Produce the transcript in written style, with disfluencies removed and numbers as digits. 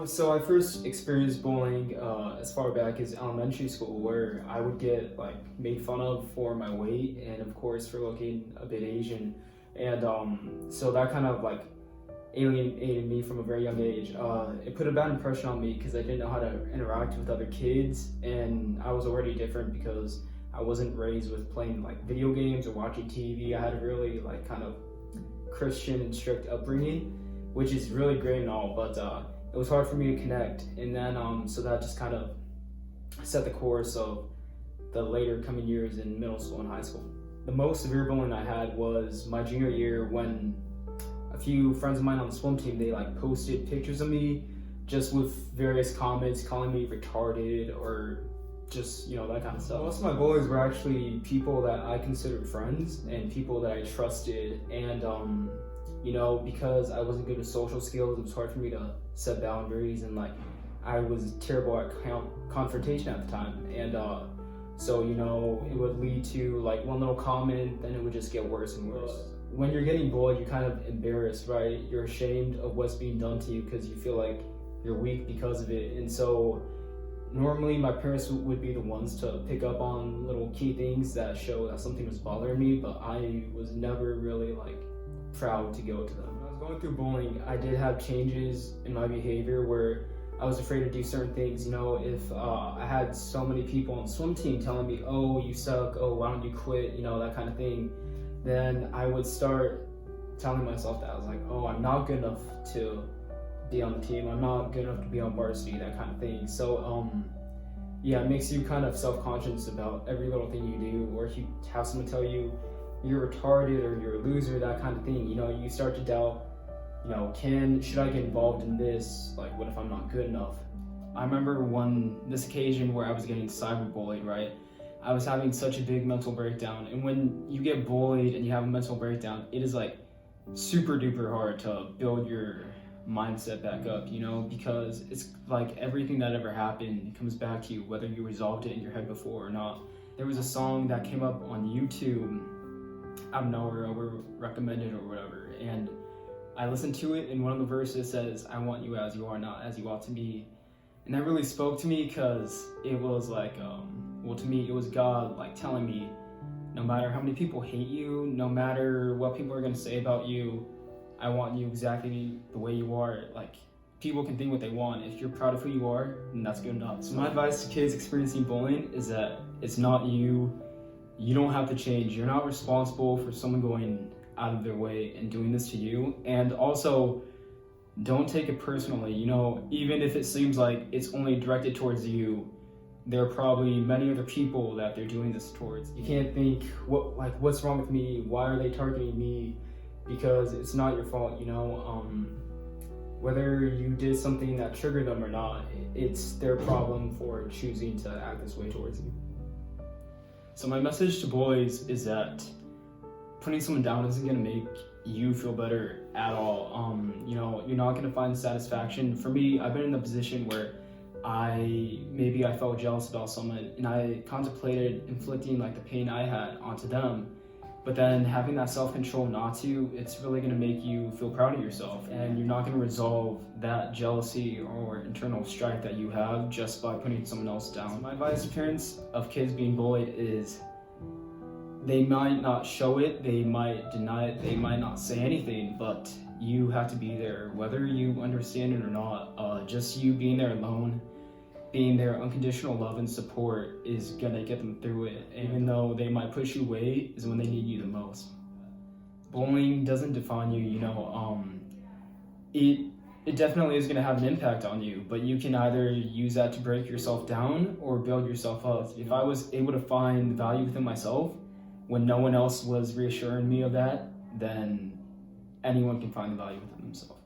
So I first experienced bullying as far back as elementary school, where I would get like made fun of for my weight and of course for looking a bit Asian, and so that kind of like alienated me from a very young age. It put a bad impression on me because I didn't know how to interact with other kids, and I was already different because I wasn't raised with playing like video games or watching TV. I had a really like kind of Christian and strict upbringing, which is really great and all, but it was hard for me to connect. And then so that just kind of set the course of the later coming years in middle school and high school. The most severe bullying I had was my junior year, when a few friends of mine on the swim team, they like posted pictures of me just with various comments calling me retarded or just, you know, that kind of stuff. Most of my bullies were actually people that I considered friends and people that I trusted, and you know, because I wasn't good with social skills, it was hard for me to set boundaries, and like I was terrible at confrontation at the time, and so, you know, it would lead to like one little comment, then it would just get worse and worse. When you're getting bullied, you're kind of embarrassed, right? You're ashamed of what's being done to you because you feel like you're weak because of it. And so normally my parents would be the ones to pick up on little key things that show that something was bothering me, but I was never really like proud to go to them. When I was going through bullying, I did have changes in my behavior where I was afraid to do certain things. You know, if I had so many people on the swim team telling me, oh, you suck, oh, why don't you quit, you know, that kind of thing, then I would start telling myself that I was like, oh, I'm not good enough to be on the team, I'm not good enough to be on varsity, that kind of thing. So yeah, it makes you kind of self-conscious about every little thing you do, or if you have someone tell you you're retarded or you're a loser, that kind of thing, you know, you start to doubt, you know, should I get involved in this? Like, what if I'm not good enough? I remember this occasion where I was getting cyberbullied, right? I was having such a big mental breakdown, and when you get bullied and you have a mental breakdown, it is like super duper hard to build your mindset back up, you know, because it's like everything that ever happened comes back to you, whether you resolved it in your head before or not. There was a song that came up on YouTube out of nowhere, over recommended or whatever, and I listened to it, and one of the verses says, I want you as you are, not as you ought to be. And that really spoke to me because it was like, well, to me, it was God like telling me, no matter how many people hate you, no matter what people are going to say about you, I want you exactly the way you are. Like, people can think what they want. If you're proud of who you are, then that's good enough. So my advice to kids experiencing bullying is that it's not you. You don't have to change. You're not responsible for someone going out of their way and doing this to you. And also, don't take it personally. You know, even if it seems like it's only directed towards you, there are probably many other people that they're doing this towards. You can't think, what's wrong with me? Why are they targeting me? Because it's not your fault, you know. Whether you did something that triggered them or not, it's their problem for choosing to act this way towards you. So my message to boys is that putting someone down isn't going to make you feel better at all. You know, you're not going to find satisfaction. For me, I've been in the position where maybe I felt jealous about someone, and I contemplated inflicting like the pain I had onto them, but then having that self-control not to, it's really going to make you feel proud of yourself, and you're not going to resolve that jealousy or internal strife that you have just by putting someone else down. So my advice to parents of kids being bullied is, they might not show it, they might deny it, they might not say anything, but you have to be there, whether you understand it or not. Just you being there alone, being there, unconditional love and support is gonna get them through it. Even though they might push you away, is when they need you the most. Bullying doesn't define you, you know. It definitely is gonna have an impact on you, but you can either use that to break yourself down or build yourself up. If I was able to find value within myself when no one else was reassuring me of that, then anyone can find the value within themselves.